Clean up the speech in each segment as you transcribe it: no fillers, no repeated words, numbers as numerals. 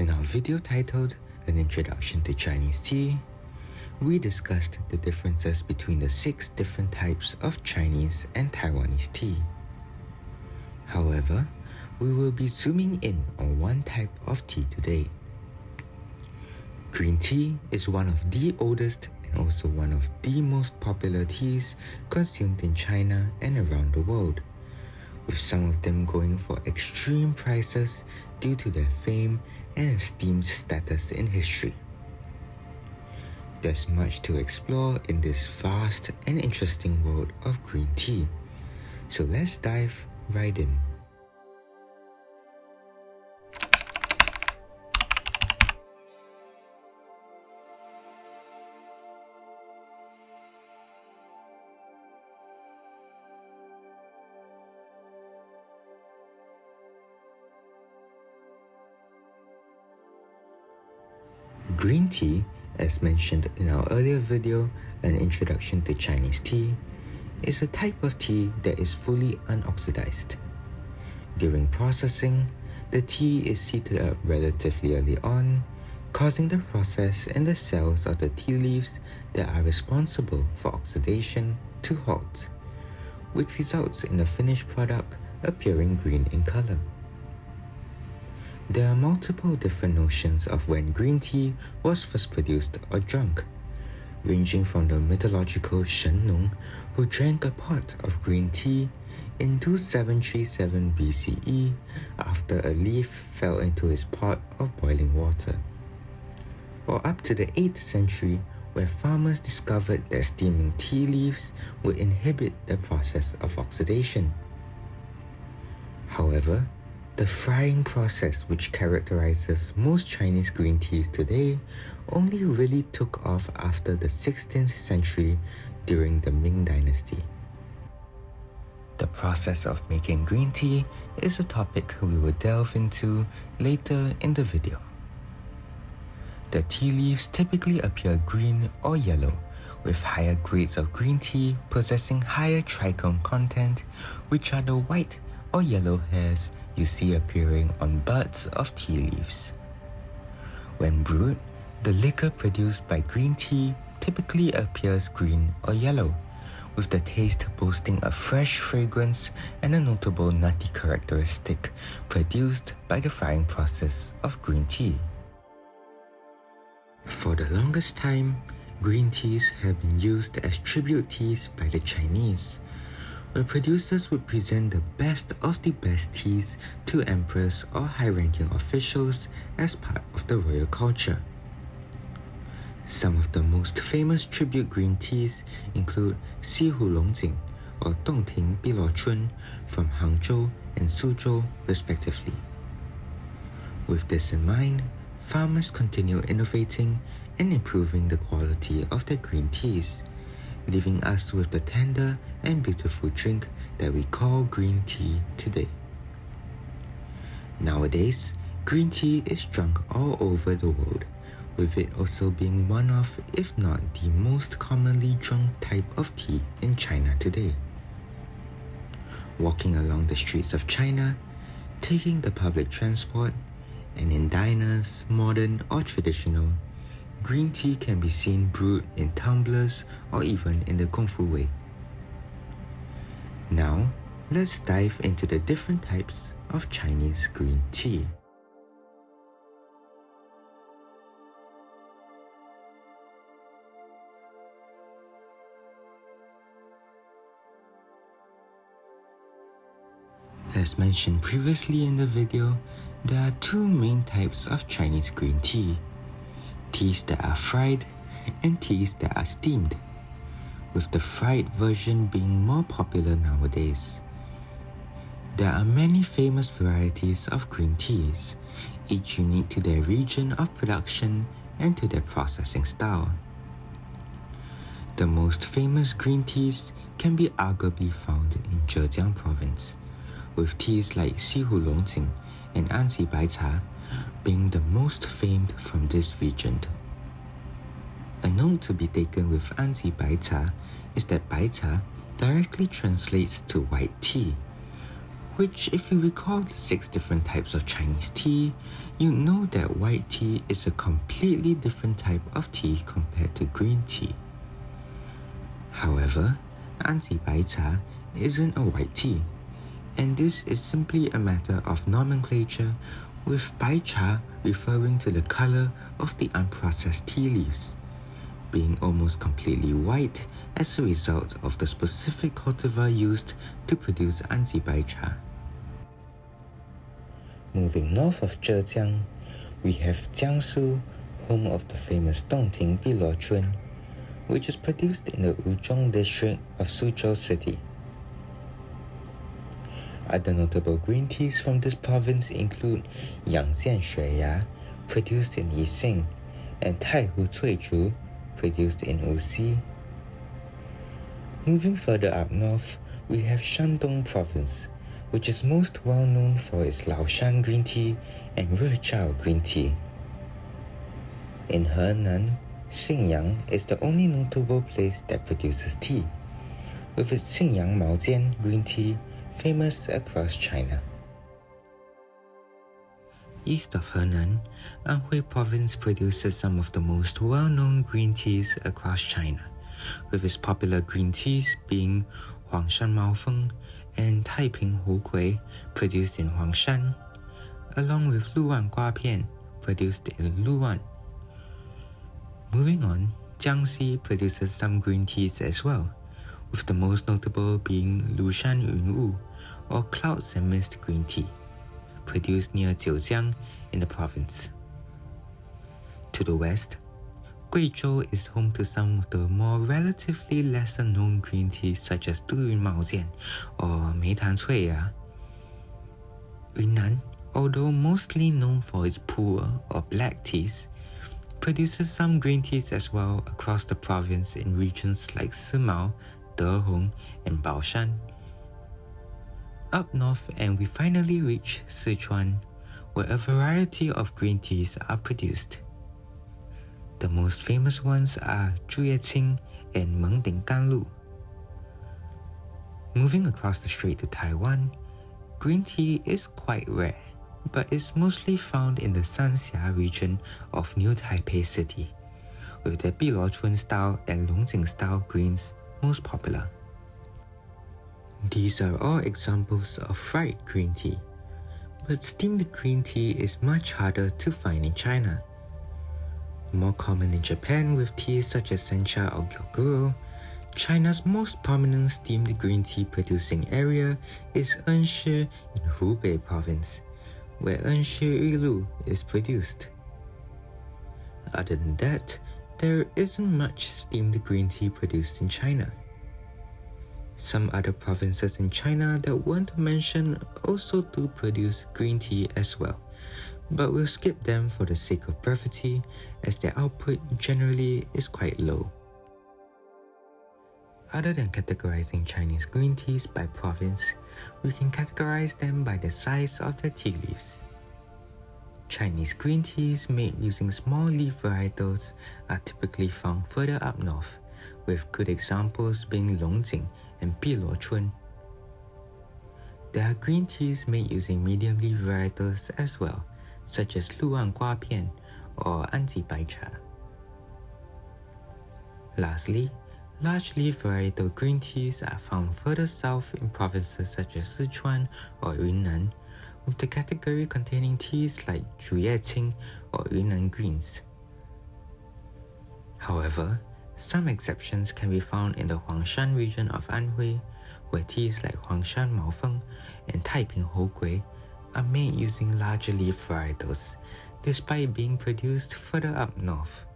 In our video titled An Introduction to Chinese Tea, we discussed the differences between the 6 different types of Chinese and Taiwanese tea. However, we will be zooming in on one type of tea today. Green tea is one of the oldest and also one of the most popular teas consumed in China and around the world, with some of them going for extreme prices due to their fame and esteemed status in history. There's much to explore in this vast and interesting world of green tea, so let's dive right in. Green tea, as mentioned in our earlier video, An Introduction to Chinese Tea, is a type of tea that is fully unoxidized. During processing, the tea is heated up relatively early on, causing the process in the cells of the tea leaves that are responsible for oxidation to halt, which results in the finished product appearing green in color. There are multiple different notions of when green tea was first produced or drunk, ranging from the mythological Shen Nong, who drank a pot of green tea in 2737 BCE after a leaf fell into his pot of boiling water, or up to the 8th century, where farmers discovered that steaming tea leaves would inhibit the process of oxidation. However, the frying process, which characterizes most Chinese green teas today, only really took off after the 16th century during the Ming Dynasty. The process of making green tea is a topic we will delve into later in the video. The tea leaves typically appear green or yellow, with higher grades of green tea possessing higher trichome content, which are the white or yellow hairs you see appearing on buds of tea leaves. When brewed, the liquor produced by green tea typically appears green or yellow, with the taste boasting a fresh fragrance and a notable nutty characteristic produced by the frying process of green tea. For the longest time, green teas have been used as tribute teas by the Chinese, where producers would present the best of the best teas to emperors or high-ranking officials as part of the royal culture. Some of the most famous tribute green teas include Sihu Longjing or Dongting Biluochun from Hangzhou and Suzhou respectively. With this in mind, farmers continue innovating and improving the quality of their green teas, leaving us with the tender and beautiful drink that we call green tea today. Nowadays, green tea is drunk all over the world, with it also being one of, if not the most commonly drunk type of tea in China today. Walking along the streets of China, taking the public transport, and in diners, modern or traditional, green tea can be seen brewed in tumblers or even in the Kung Fu way. Now, let's dive into the different types of Chinese green tea. As mentioned previously in the video, there are 2 main types of Chinese green tea: teas that are fried and teas that are steamed, with the fried version being more popular nowadays. There are many famous varieties of green teas, each unique to their region of production and to their processing style. The most famous green teas can be arguably found in Zhejiang province, with teas like Sihu Longjing and Anzi Bai Cha being the most famed from this region. A note to be taken with Anzi Bai Cha is that Bai Cha directly translates to white tea, which, if you recall the 6 different types of Chinese tea, you know that white tea is a completely different type of tea compared to green tea. However, anti-bai cha isn't a white tea, and this is simply a matter of nomenclature, with bai cha referring to the color of the unprocessed tea leaves, being almost completely white as a result of the specific cultivar used to produce anti-bai cha. Moving north of Zhejiang, we have Jiangsu, home of the famous Dongting Biluochun, which is produced in the Wuzhong district of Suzhou City. Other notable green teas from this province include Yangxian Xueya, produced in Yixing, and Taihu Cuizhu, produced in Wuxi. Moving further up north, we have Shandong province, which is most well known for its Laoshan green tea and Ruijiao green tea. In Henan, Xingyang is the only notable place that produces tea, with its Xingyang Maojian green tea famous across China. East of Henan, Anhui province produces some of the most well-known green teas across China, with its popular green teas being Huangshan Maofeng and Taiping Hugui, produced in Huangshan, along with Luwan Guapian, produced in Luwan. Moving on, Jiangxi produces some green teas as well, with the most notable being Lushan Yunwu, or Clouds and Mist green tea, produced near Jiujiang in the province. To the west, Guizhou is home to some of the more relatively lesser known green teas such as Duyun Maojian or Meitan Cuiya. Yunnan, although mostly known for its pu'er or black teas, produces some green teas as well across the province in regions like Simao, Dehong, and Baoshan. Up north, and we finally reach Sichuan, where a variety of green teas are produced. The most famous ones are Zhuyeqing and Mengding Ganlu. Moving across the strait to Taiwan, green tea is quite rare, but is mostly found in the Sanxia region of New Taipei City, with the Biluochun style and Longjing style greens most popular. These are all examples of fried green tea, but steamed green tea is much harder to find in China. More common in Japan with teas such as sencha or gyokuro, China's most prominent steamed green tea producing area is Enshi in Hubei province, where Enshi Yilu is produced. Other than that, there isn't much steamed green tea produced in China. Some other provinces in China that weren't mentioned also do produce green tea as well, but we'll skip them for the sake of brevity as their output generally is quite low. Other than categorizing Chinese green teas by province, we can categorize them by the size of their tea leaves. Chinese green teas made using small leaf varietals are typically found further up north, with good examples being Longjing and Biluochun. There are green teas made using medium leaf varietals as well, such as Luwan Guapian or anti-bai cha. Lastly, large leaf varietal green teas are found further south in provinces such as Sichuan or Yunnan, with the category containing teas like Zhuyeqing or Yunnan greens. However, some exceptions can be found in the Huangshan region of Anhui, where teas like Huangshan Maofeng and Taiping Hugui are made using larger leaf varietals, despite being produced further up north.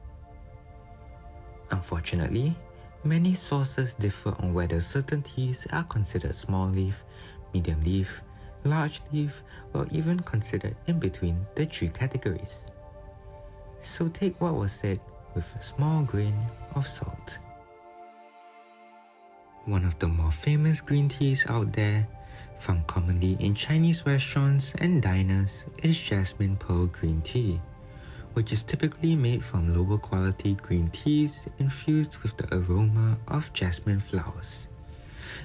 Unfortunately, many sources differ on whether certain teas are considered small leaf, medium leaf, large leaf, or even considered in between the three categories. So take what was said with a small grain of salt. One of the more famous green teas out there, found commonly in Chinese restaurants and diners, is jasmine pearl green tea, which is typically made from lower quality green teas infused with the aroma of jasmine flowers.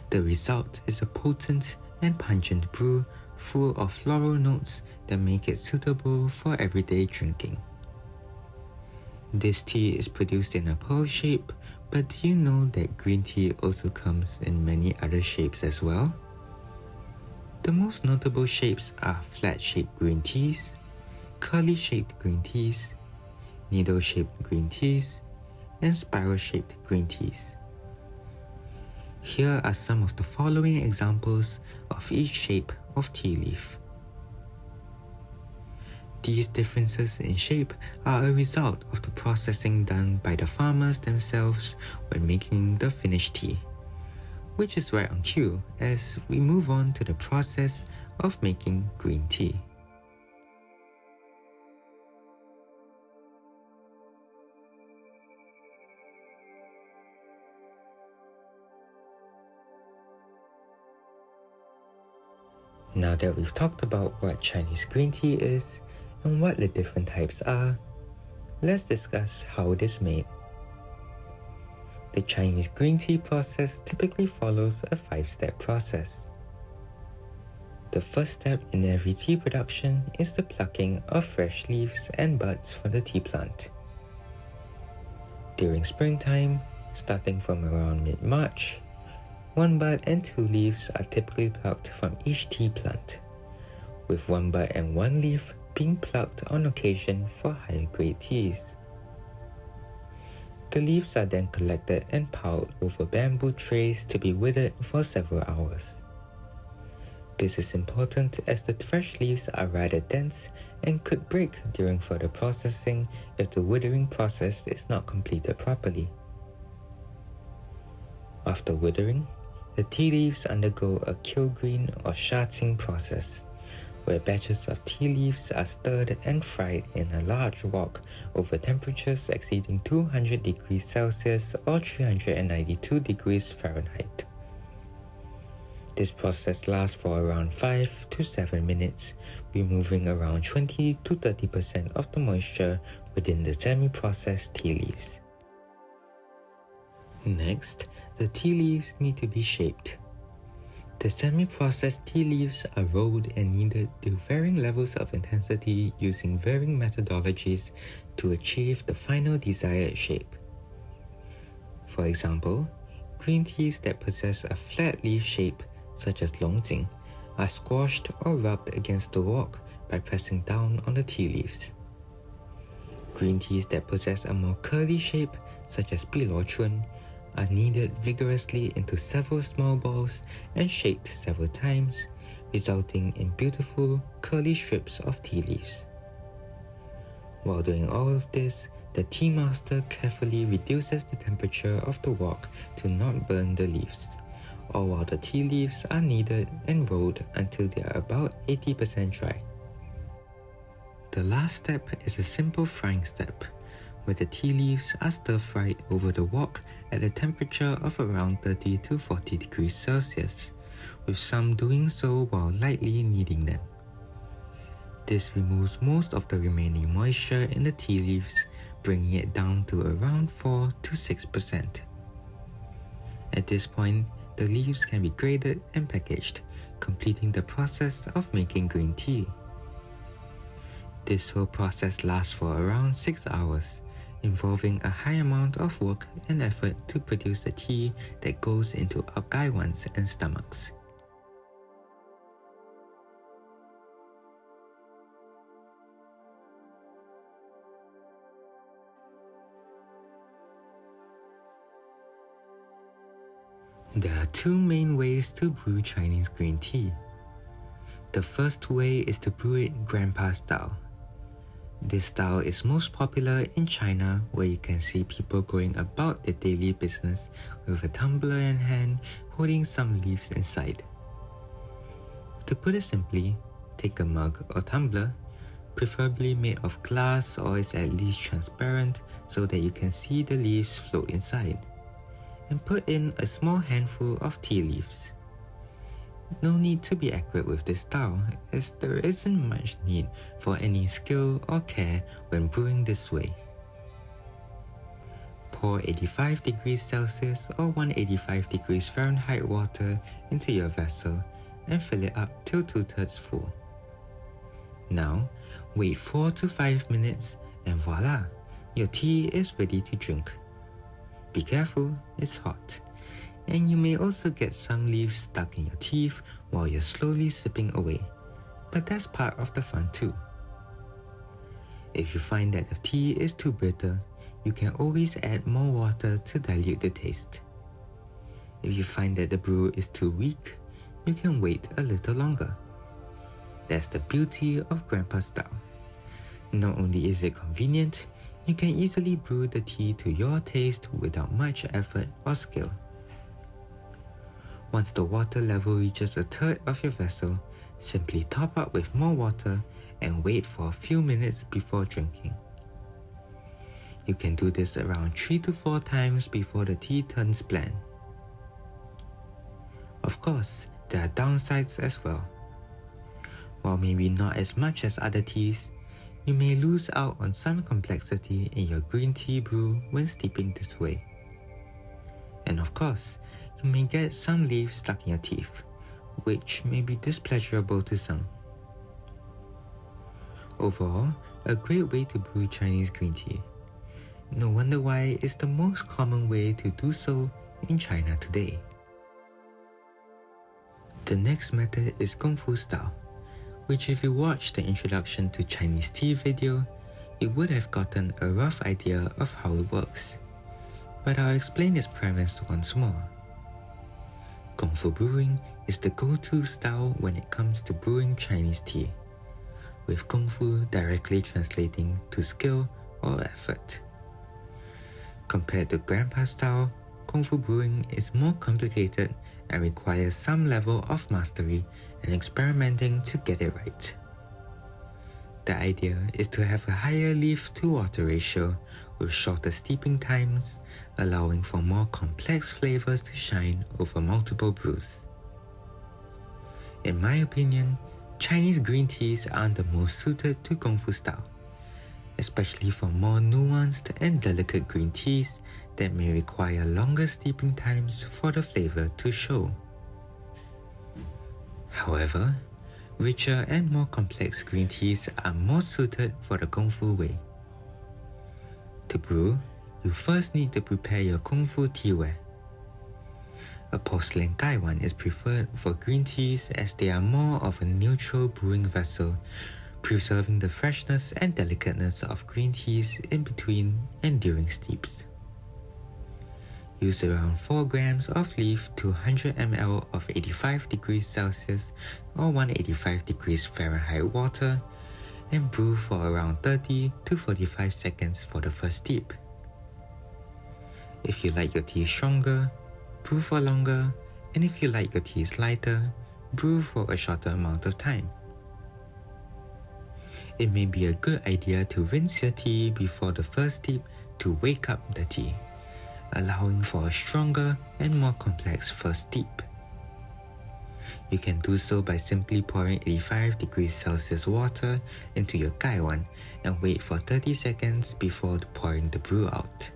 The result is a potent and pungent brew full of floral notes that make it suitable for everyday drinking. This tea is produced in a pearl shape, but do you know that green tea also comes in many other shapes as well? The most notable shapes are flat-shaped green teas, curly-shaped green teas, needle-shaped green teas, and spiral-shaped green teas. Here are some of the following examples of each shape of tea leaf. These differences in shape are a result of the processing done by the farmers themselves when making the finished tea, which is right on cue as we move on to the process of making green tea. Now that we've talked about what Chinese green tea is and what the different types are, let's discuss how it is made. The Chinese green tea process typically follows a 5-step process. The first step in every tea production is the plucking of fresh leaves and buds from the tea plant. During springtime, starting from around mid-March, 1 bud and 2 leaves are typically plucked from each tea plant, with 1 bud and 1 leaf being plucked on occasion for higher grade teas. The leaves are then collected and piled over bamboo trays to be withered for several hours. This is important as the fresh leaves are rather dense and could break during further processing if the withering process is not completed properly. After withering, the tea leaves undergo a kilgreen or shaating process, where batches of tea leaves are stirred and fried in a large wok over temperatures exceeding 200 degrees Celsius or 392 degrees Fahrenheit. This process lasts for around 5 to 7 minutes, removing around 20 to 30% of the moisture within the semi-processed tea leaves. Next, the tea leaves need to be shaped. The semi-processed tea leaves are rolled and kneaded to varying levels of intensity using varying methodologies to achieve the final desired shape. For example, green teas that possess a flat leaf shape, such as longjing, are squashed or rubbed against the wok by pressing down on the tea leaves. Green teas that possess a more curly shape, such as biluochun, are kneaded vigorously into several small balls and shaped several times, resulting in beautiful, curly strips of tea leaves. While doing all of this, the tea master carefully reduces the temperature of the wok to not burn the leaves, all while the tea leaves are kneaded and rolled until they are about 80% dry. The last step is a simple frying step, where the tea leaves are stir-fried over the wok at a temperature of around 30 to 40 degrees Celsius, with some doing so while lightly kneading them. This removes most of the remaining moisture in the tea leaves, bringing it down to around 4 to 6%. At this point, the leaves can be graded and packaged, completing the process of making green tea. This whole process lasts for around 6 hours, involving a high amount of work and effort to produce the tea that goes into our gaiwans and stomachs. There are 2 main ways to brew Chinese green tea. The first way is to brew it grandpa style. This style is most popular in China, where you can see people going about their daily business with a tumbler in hand, holding some leaves inside. To put it simply, take a mug or tumbler, preferably made of glass or is at least transparent so that you can see the leaves float inside, and put in a small handful of tea leaves. No need to be accurate with this style, as there isn't much need for any skill or care when brewing this way. Pour 85 degrees Celsius or 185 degrees Fahrenheit water into your vessel and fill it up till 2/3 full. Now, wait 4 to 5 minutes and voila, your tea is ready to drink. Be careful, it's hot. And you may also get some leaves stuck in your teeth while you're slowly sipping away. But that's part of the fun too. If you find that the tea is too bitter, you can always add more water to dilute the taste. If you find that the brew is too weak, you can wait a little longer. That's the beauty of Grandpa style. Not only is it convenient, you can easily brew the tea to your taste without much effort or skill. Once the water level reaches 1/3 of your vessel, simply top up with more water and wait for a few minutes before drinking. You can do this around 3 to 4 times before the tea turns bland. Of course, there are downsides as well. While maybe not as much as other teas, you may lose out on some complexity in your green tea brew when steeping this way. And of course, you may get some leaves stuck in your teeth, which may be displeasurable to some. Overall, a great way to brew Chinese green tea. No wonder why it's the most common way to do so in China today. The next method is Kung Fu style, which if you watched the introduction to Chinese tea video, you would have gotten a rough idea of how it works. But I'll explain its premise once more. Kung Fu brewing is the go-to style when it comes to brewing Chinese tea, with Kung Fu directly translating to skill or effort. Compared to Grandpa style, Kung Fu brewing is more complicated and requires some level of mastery and experimenting to get it right. The idea is to have a higher leaf to water ratio with shorter steeping times, allowing for more complex flavors to shine over multiple brews. In my opinion, Chinese green teas aren't the most suited to Kung Fu style, especially for more nuanced and delicate green teas that may require longer steeping times for the flavor to show. However, richer and more complex green teas are more suited for the Kung Fu way. To brew, you first need to prepare your Kung Fu teaware. A porcelain gaiwan is preferred for green teas as they are more of a neutral brewing vessel, preserving the freshness and delicateness of green teas in between and during steeps. Use around 4 grams of leaf to 100 ml of 85 degrees Celsius or 185 degrees Fahrenheit water and brew for around 30 to 45 seconds for the first steep. If you like your tea stronger, brew for longer, and if you like your tea lighter, brew for a shorter amount of time. It may be a good idea to rinse your tea before the first steep to wake up the tea, allowing for a stronger and more complex first steep. You can do so by simply pouring 85 degrees Celsius water into your gaiwan and wait for 30 seconds before pouring the brew out.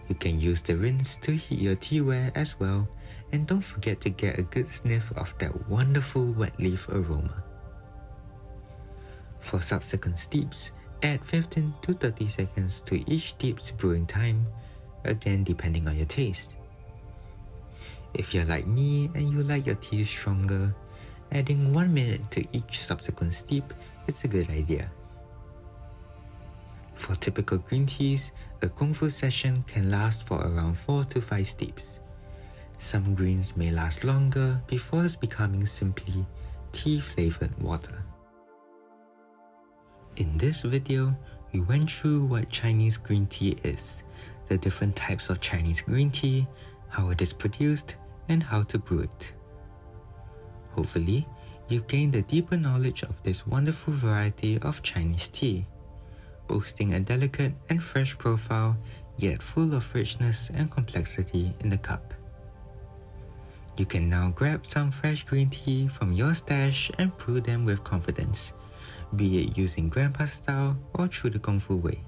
You can use the rinse to heat your teaware as well, and don't forget to get a good sniff of that wonderful wet leaf aroma. For subsequent steeps, add 15 to 30 seconds to each steep's brewing time, again depending on your taste. If you're like me and you like your tea stronger, adding 1 minute to each subsequent steep is a good idea. For typical green teas, a Kung Fu session can last for around 4 to 5 steeps. Some greens may last longer before becoming simply tea-flavored water. In this video, we went through what Chinese green tea is, the different types of Chinese green tea, how it is produced, and how to brew it. Hopefully, you gained a deeper knowledge of this wonderful variety of Chinese tea, boasting a delicate and fresh profile, yet full of richness and complexity in the cup. You can now grab some fresh green tea from your stash and brew them with confidence, be it using Grandpa style or through the Kung Fu way.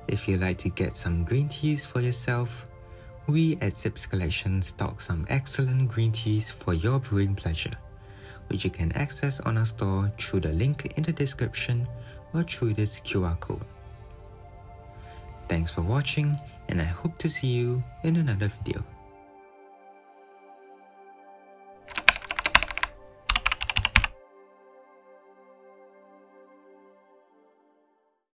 If you'd like to get some green teas for yourself, We at Sipscollection stock some excellent green teas for your brewing pleasure, which you can access on our store through the link in the description or through this QR code. Thanks for watching, and I hope to see you in another video.